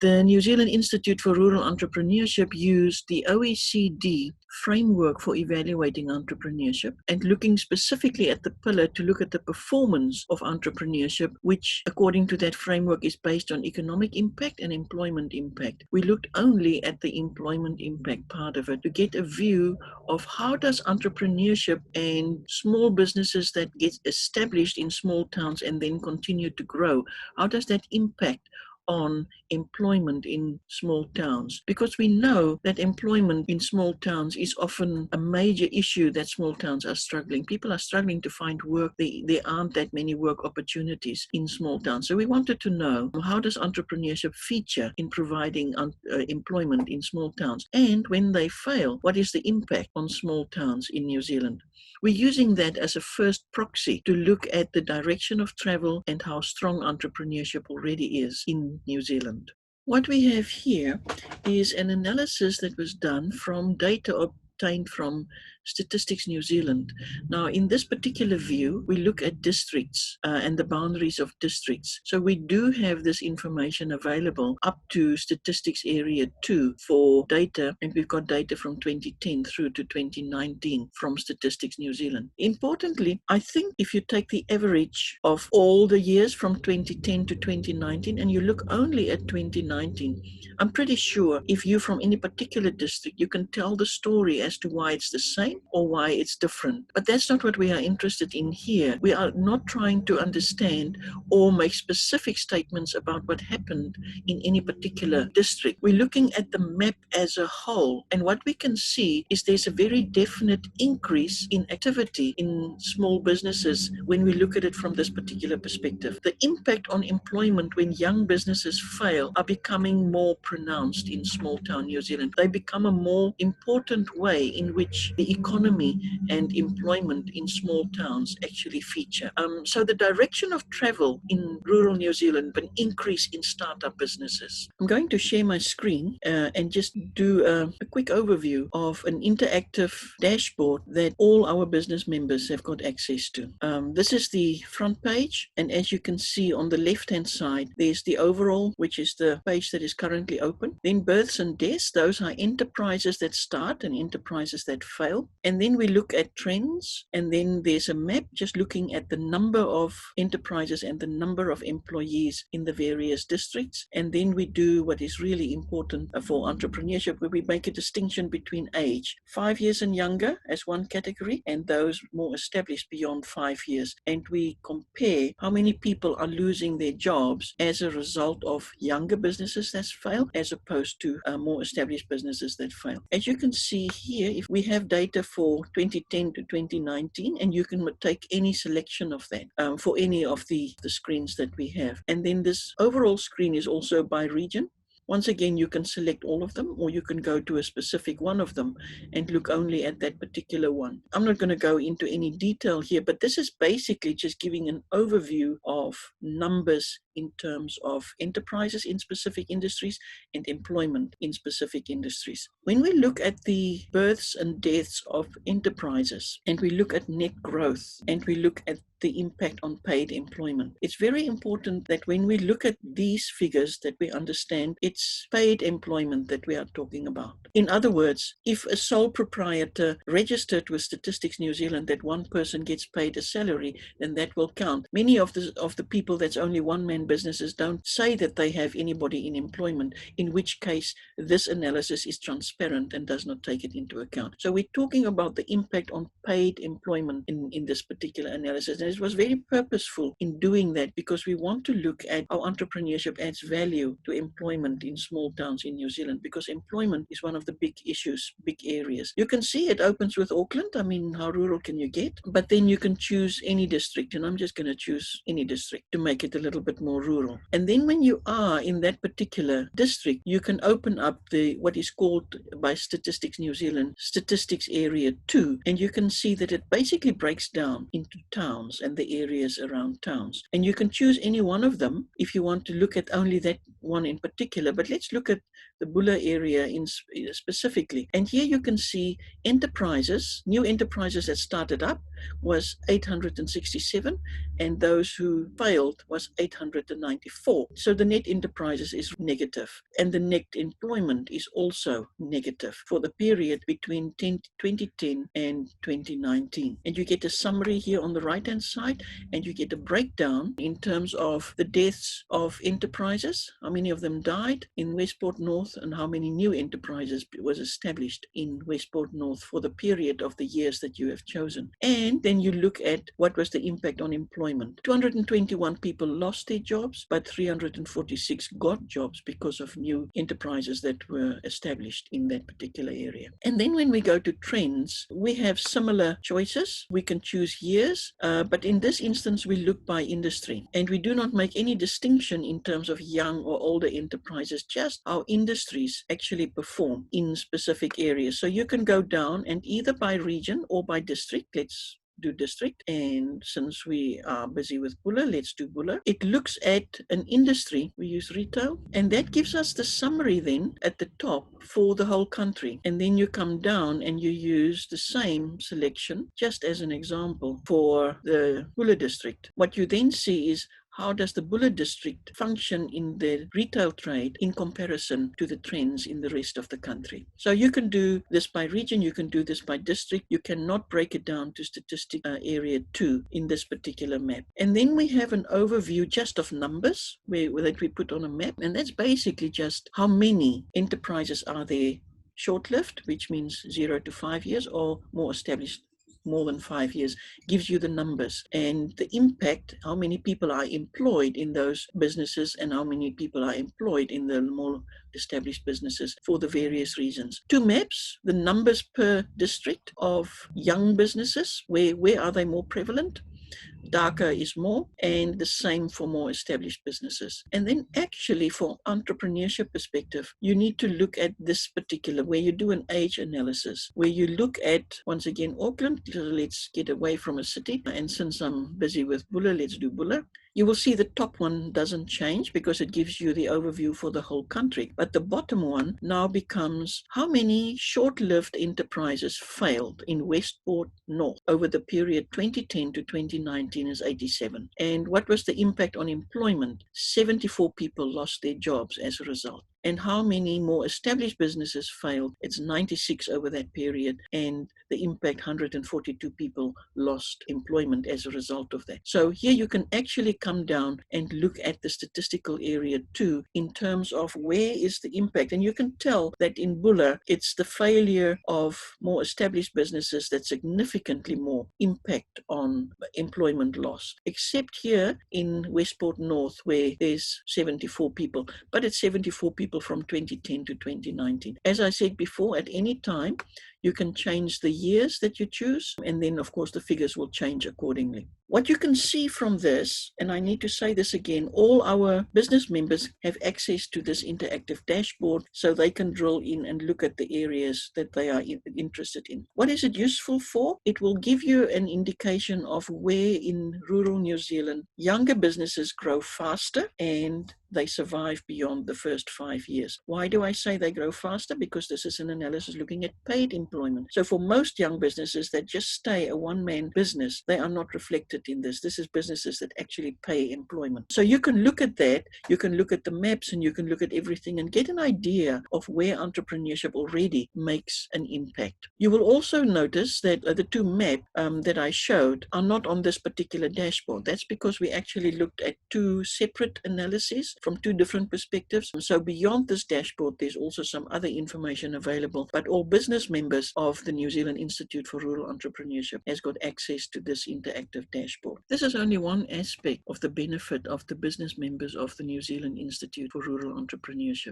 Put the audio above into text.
The New Zealand Institute for Rural Entrepreneurship used the OECD framework for evaluating entrepreneurship and looking specifically at the pillar to look at the performance of entrepreneurship, which according to that framework is based on economic impact and employment impact. We looked only at the employment impact part of it to get a view of how does entrepreneurship and small businesses that get established in small towns and then continue to grow, how does that impact on employment in small towns, because we know that employment in small towns is often a major issue that small towns are struggling. People are struggling to find work. There aren't that many work opportunities in small towns. So we wanted to know, how does entrepreneurship feature in providing employment in small towns? And when they fail, what is the impact on small towns in New Zealand? We're using that as a first proxy to look at the direction of travel and how strong entrepreneurship already is in New Zealand. What we have here is an analysis that was done from data obtained from Statistics New Zealand. Now, in this particular view, we look at districts and the boundaries of districts. So we do have this information available up to Statistics Area 2 for data, and we've got data from 2010 through to 2019 from Statistics New Zealand. Importantly, I think if you take the average of all the years from 2010 to 2019 and you look only at 2019, I'm pretty sure if you're from any particular district, you can tell the story as to why it's the same or why it's different. But that's not what we are interested in here. We are not trying to understand or make specific statements about what happened in any particular district. We're looking at the map as a whole, and what we can see is there's a very definite increase in activity in small businesses when we look at it from this particular perspective. The impact on employment when young businesses fail are becoming more pronounced in small town New Zealand. They become a more important way in which the economy and employment in small towns actually feature. So the direction of travel in rural New Zealand, an increase in startup businesses. I'm going to share my screen and just do a quick overview of an interactive dashboard that all our business members have got access to. This is the front page, and as you can see on the left-hand side, there's the overall, which is the page that is currently open. Then births and deaths, those are enterprises that start and enterprises that fail. And then we look at trends, and then there's a map just looking at the number of enterprises and the number of employees in the various districts. And then we do what is really important for entrepreneurship, where we make a distinction between age, 5 years and younger as one category, and those more established beyond 5 years. And we compare how many people are losing their jobs as a result of younger businesses that fail as opposed to more established businesses that fail. As you can see here, if we have data for 2010 to 2019, and you can take any selection of that for any of the screens that we have. And then this overall screen is also by region. Once again, you can select all of them, or you can go to a specific one of them and look only at that particular one. I'm not going to go into any detail here, but this is basically just giving an overview of numbers in terms of enterprises in specific industries and employment in specific industries. When we look at the births and deaths of enterprises, and we look at net growth, and we look at the impact on paid employment, it's very important that when we look at these figures that we understand it's paid employment that we are talking about. In other words, if a sole proprietor registered with Statistics New Zealand that one person gets paid a salary, then that will count. Many of the people that's only one-man businesses don't say that they have anybody in employment, in which case this analysis is transparent and does not take it into account. So we're talking about the impact on paid employment in this particular analysis. And it was very purposeful in doing that because we want to look at how entrepreneurship adds value to employment in small towns in New Zealand, because employment is one of the big issues, big areas. You can see it opens with Auckland. I mean, how rural can you get? But then you can choose any district, and I'm just going to choose any district to make it a little bit more rural. And then when you are in that particular district, you can open up what is called by Statistics New Zealand Statistics Area 2, and you can see that it basically breaks down into towns and the areas around towns. And you can choose any one of them if you want to look at only that one in particular, but let's look at the Bula area specifically. And here you can see enterprises, new enterprises that started up was 867, and those who failed was 894. So the net enterprises is negative, and the net employment is also negative for the period between 2010 and 2019. And you get a summary here on the right-hand side, and you get a breakdown in terms of the deaths of enterprises, how many of them died in Westport North, and how many new enterprises was established in Westport North for the period of the years that you have chosen. And then you look at what was the impact on employment. 221 people lost their jobs, but 346 got jobs because of new enterprises that were established in that particular area. And then when we go to trends, we have similar choices. We can choose years, but in this instance, we look by industry, and we do not make any distinction in terms of young or older enterprises, just how industries actually perform in specific areas. So you can go down and either by region or by district. Let's do district, and since we are busy with Bula, let's do Bula. It looks at an industry, we use retail, and that gives us the summary then at the top for the whole country. And then you come down and you use the same selection, just as an example, for the Bula district. What you then see is how does the Bula district function in the retail trade in comparison to the trends in the rest of the country? So you can do this by region, you can do this by district. You cannot break it down to statistic area 2 in this particular map. And then we have an overview just of numbers that we put on a map, and that's basically just how many enterprises are there short-lived, which means 0 to 5 years, or more established more than 5 years, gives you the numbers and the impact, how many people are employed in those businesses and how many people are employed in the more established businesses for the various reasons. 2 maps, the numbers per district of young businesses, where are they more prevalent? Darker is more, and the same for more established businesses. And then actually for entrepreneurship perspective, you need to look at this particular, where you do an age analysis, where you look at, once again, Auckland. Let's get away from a city, and since I'm busy with Bula, let's do Bula. You will see the top one doesn't change because it gives you the overview for the whole country. But the bottom one now becomes how many short-lived enterprises failed in Westport North over the period 2010 to 2019 is 87. And what was the impact on employment? 74 people lost their jobs as a result. And how many more established businesses failed? It's 96 over that period, and the impact, 142 people lost employment as a result of that. So here you can actually come down and look at the statistical area too, in terms of where is the impact. And you can tell that in Bula, it's the failure of more established businesses that significantly more impact on employment loss, except here in Westport North, where there's 74 people, but it's 74 people from 2010 to 2019. As I said before, at any time, you can change the years that you choose, and then, of course, the figures will change accordingly. What you can see from this, and I need to say this again, all our business members have access to this interactive dashboard so they can drill in and look at the areas that they are interested in. What is it useful for? It will give you an indication of where in rural New Zealand younger businesses grow faster and they survive beyond the first 5 years. Why do I say they grow faster? Because this is an analysis looking at paid employment. So for most young businesses that just stay a one-man business, they are not reflected in this. This is businesses that actually pay employment. So you can look at that, you can look at the maps, and you can look at everything and get an idea of where entrepreneurship already makes an impact. You will also notice that the 2 maps that I showed are not on this particular dashboard. That's because we actually looked at 2 separate analyses from 2 different perspectives. So beyond this dashboard, there's also some other information available, but all business members of the New Zealand Institute for Rural Entrepreneurship has got access to this interactive dashboard. This is only one aspect of the benefit of the business members of the New Zealand Institute for Rural Entrepreneurship.